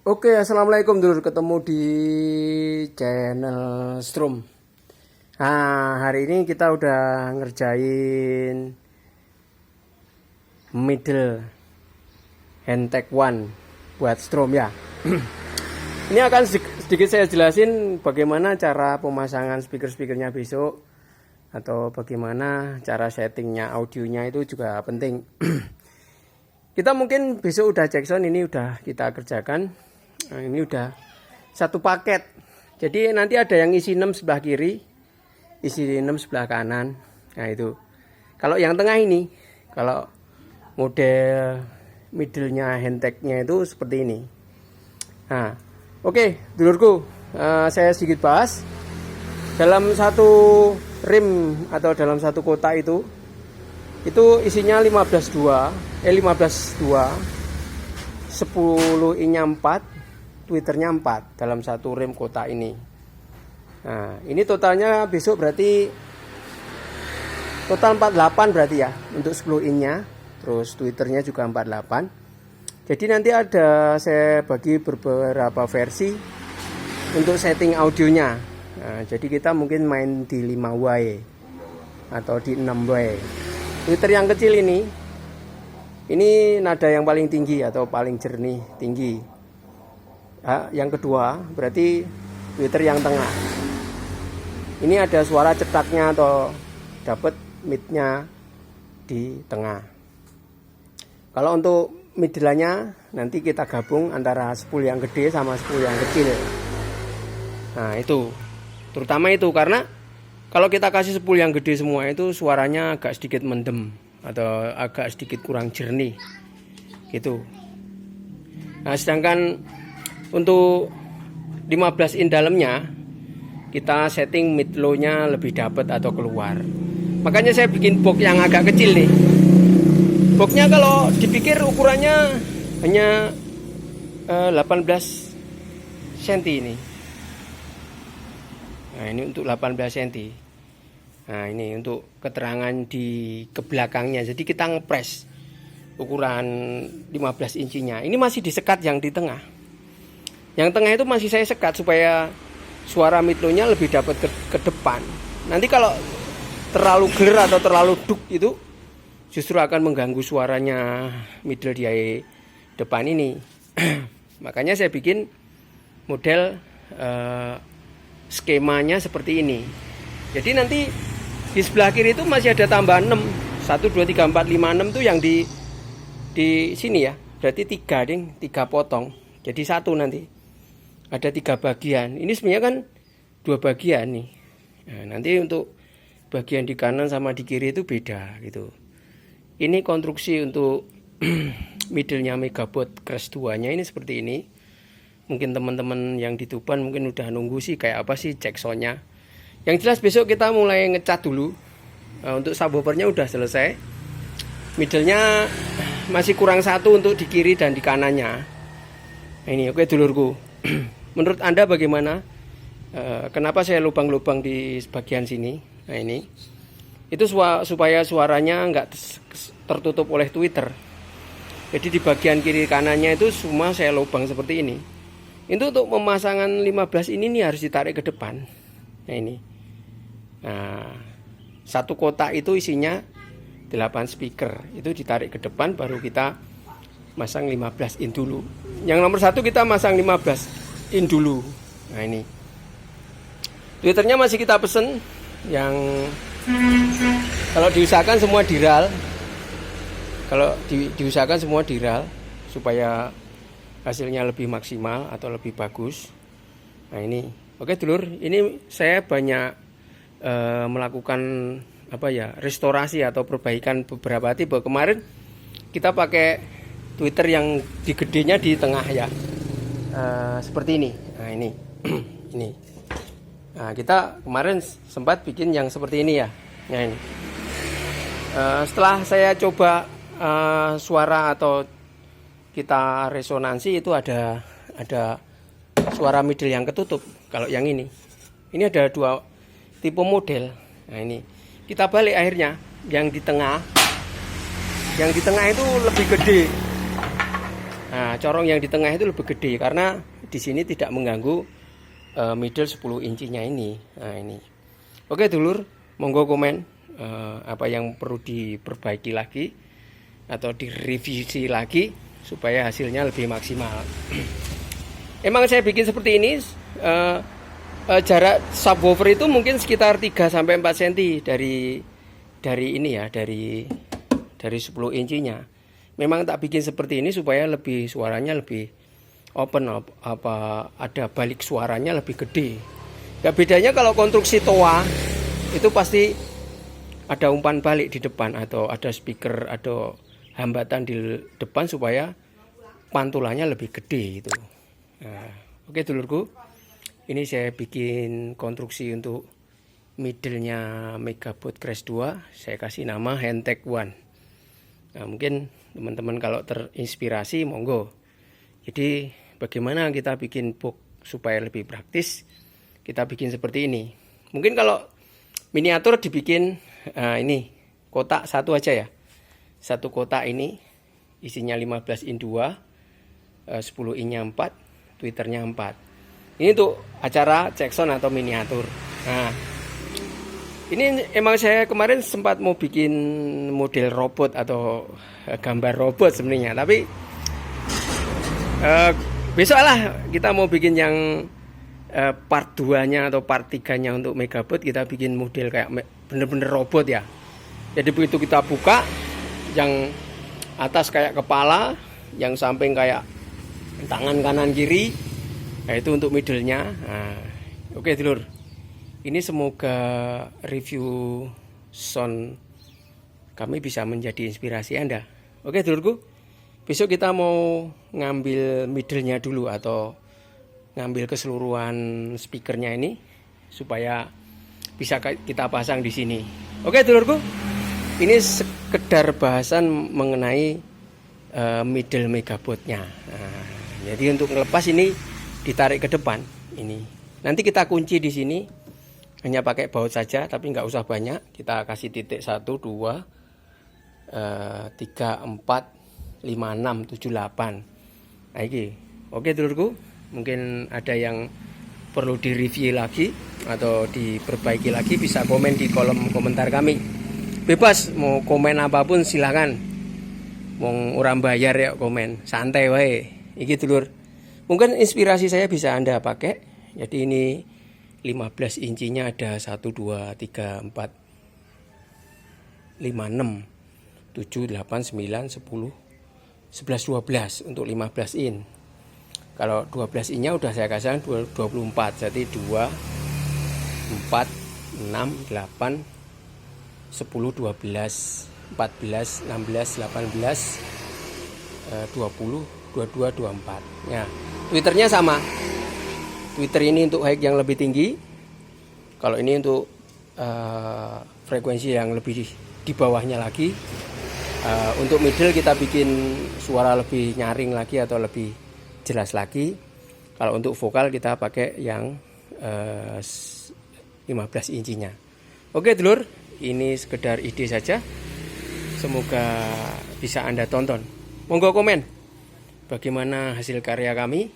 Oke, assalamualaikum dulur, ketemu di channel Strom. Nah, hari ini kita udah ngerjain middle handtag one buat Strom ya. Ini akan sedikit saya jelasin bagaimana cara pemasangan speaker-speakernya besok, atau bagaimana cara settingnya audionya, itu juga penting. Kita mungkin besok udah cek sound, ini udah kita kerjakan. Nah, ini udah satu paket. Jadi nanti ada yang isi 6 sebelah kiri, isi 6 sebelah kanan. Nah itu. Kalau yang tengah ini, kalau model middle-nya handtag-nya itu seperti ini. Nah, oke, dulurku, saya sedikit bahas. Dalam satu rim atau dalam satu kotak itu isinya 15.2, 10 inch 4, Twitternya 4 dalam satu rim kotak ini. Nah, ini totalnya besok berarti total 48 berarti ya untuk 10 inch-nya. Terus Twitternya juga 48. Jadi nanti ada saya bagi beberapa versi untuk setting audionya. Nah, jadi kita mungkin main di 5W atau di 6W. Twitter yang kecil ini nada yang paling tinggi atau paling jernih tinggi. Nah, yang kedua berarti Twitter yang tengah. Ini ada suara cetaknya atau dapat midnya di tengah. Kalau untuk middle-nya nanti kita gabung antara spool yang gede sama spool yang kecil. Nah itu, terutama itu karena kalau kita kasih spool yang gede semua itu suaranya agak sedikit mendem atau agak sedikit kurang jernih gitu. Nah sedangkan untuk 15 in dalamnya kita setting mid low nya lebih dapat atau keluar. Makanya saya bikin box yang agak kecil nih. Boxnya kalau dipikir ukurannya hanya 18 cm ini. Nah ini untuk 18 cm. Nah ini untuk keterangan di kebelakangnya. Jadi kita ngepres ukuran 15 inchinya. Ini masih disekat yang di tengah. Yang tengah itu masih saya sekat supaya suara mid low-nya lebih dapat ke depan. Nanti kalau terlalu ger atau terlalu duk itu justru akan mengganggu suaranya middle di depan ini. Makanya saya bikin model skemanya seperti ini. Jadi nanti di sebelah kiri itu masih ada tambahan 6. 1, 2, 3, 4, 5, 6 tuh yang di sini ya. Berarti 3 ding, 3 potong. Jadi 1 nanti. Ada 3 bagian. Ini sebenarnya kan 2 bagian nih. Nah, nanti untuk bagian di kanan sama di kiri itu beda gitu. Ini konstruksi untuk middle-nya Megabot Crash 2-nya ini seperti ini. Mungkin teman-teman yang di Tuban mungkin udah nunggu sih kayak apa sih cek soundnya. Yang jelas besok kita mulai ngecat dulu. Nah, untuk subwoofernya udah selesai. Middle-nya masih kurang 1 untuk di kiri dan di kanannya. Nah, ini oke dulurku. Menurut Anda bagaimana? Kenapa saya lubang-lubang di bagian sini? Nah ini. Itu supaya suaranya nggak tertutup oleh Twitter. Jadi di bagian kiri kanannya itu semua saya lubang seperti ini. Itu untuk pemasangan 15 ini nih harus ditarik ke depan. Nah ini. Nah, satu kotak itu isinya 8 speaker. Itu ditarik ke depan baru kita masang 15 in dulu. Yang nomor 1 kita masang 15 in dulu. Nah ini. Twitternya masih kita pesen yang kalau diusahakan semua diral. Kalau diusahakan semua diral supaya hasilnya lebih maksimal atau lebih bagus. Nah ini. Oke dulur, ini saya banyak melakukan restorasi atau perbaikan beberapa tipe. Kemarin kita pakai Twitter yang di gedenya di tengah ya. Seperti ini. Nah ini. Ini. Nah kita kemarin sempat bikin yang seperti ini ya. Nah ini. Setelah saya coba suara atau kita resonansi itu ada suara middle yang ketutup. Kalau yang ini ada 2 tipe model. Nah ini kita balik akhirnya yang di tengah itu lebih gede. Nah, corong yang di tengah itu lebih gede karena di sini tidak mengganggu middle 10 incinya ini. Nah, ini. Oke, dulur, monggo komen apa yang perlu diperbaiki lagi atau direvisi lagi supaya hasilnya lebih maksimal. Emang saya bikin seperti ini, jarak subwoofer itu mungkin sekitar 3-4 cm dari ini ya, dari 10 incinya. Memang tak bikin seperti ini supaya lebih suaranya lebih open, apa ada balik suaranya lebih gede. Ya bedanya kalau konstruksi toa itu pasti ada umpan balik di depan atau ada speaker, ada hambatan di depan supaya pantulannya lebih gede itu. Nah, oke dulurku, ini saya bikin konstruksi untuk middle-nya Megabot Crash 2. Saya kasih nama Handtech One. Nah, mungkin teman-teman kalau terinspirasi monggo. Jadi bagaimana kita bikin box supaya lebih praktis, kita bikin seperti ini. Mungkin kalau miniatur dibikin ini kotak satu aja ya, satu kotak ini isinya 15 in 2, 10 in nya 4, twitternya 4. Ini untuk acara Jackson atau miniatur. Nah, ini emang saya kemarin sempat mau bikin model robot atau gambar robot sebenarnya, tapi besok lah kita mau bikin yang part 2-nya atau part 3-nya untuk Megabot. Kita bikin model kayak bener-bener robot ya. Jadi begitu kita buka, yang atas kayak kepala, yang samping kayak tangan kanan kiri. Nah, itu untuk middle-nya. Nah, oke dulur, ini semoga review sound kami bisa menjadi inspirasi Anda. Oke dulurku, besok kita mau ngambil middle-nya dulu atau ngambil keseluruhan speakernya ini supaya bisa kita pasang di sini. Oke dulurku, ini sekedar bahasan mengenai middle Megabotnya. Nah, jadi untuk ngelepas ini ditarik ke depan ini. Nanti kita kunci di sini hanya pakai baut saja, tapi nggak usah banyak. Kita kasih titik 1, 2, 3, 4, 5, 6, 7, 8. Nah, ini. Oke dulurku, mungkin ada yang perlu direview lagi atau diperbaiki lagi, bisa komen di kolom komentar kami. Bebas mau komen apapun silahkan. Mau orang bayar ya komen, santai wae. Iki dulur. Mungkin inspirasi saya bisa Anda pakai. Jadi ini 15 incinya ada 1, 2, 3, 4, 5, 6, 7, 8, 9, 10, 11, 12 untuk 15 in. Kalau 12 innya udah saya kasih 24. Jadi 2, 4, 6, 8, 10, 12, 14, 16, 18, 20, 22, 24. Ya, twitternya sama. Twitter ini untuk high yang lebih tinggi. Kalau ini untuk frekuensi yang lebih di bawahnya lagi. Untuk middle kita bikin suara lebih nyaring lagi atau lebih jelas lagi. Kalau untuk vokal kita pakai yang 15 incinya. Oke dulur, ini sekedar ide saja. Semoga bisa Anda tonton. Monggo komen bagaimana hasil karya kami.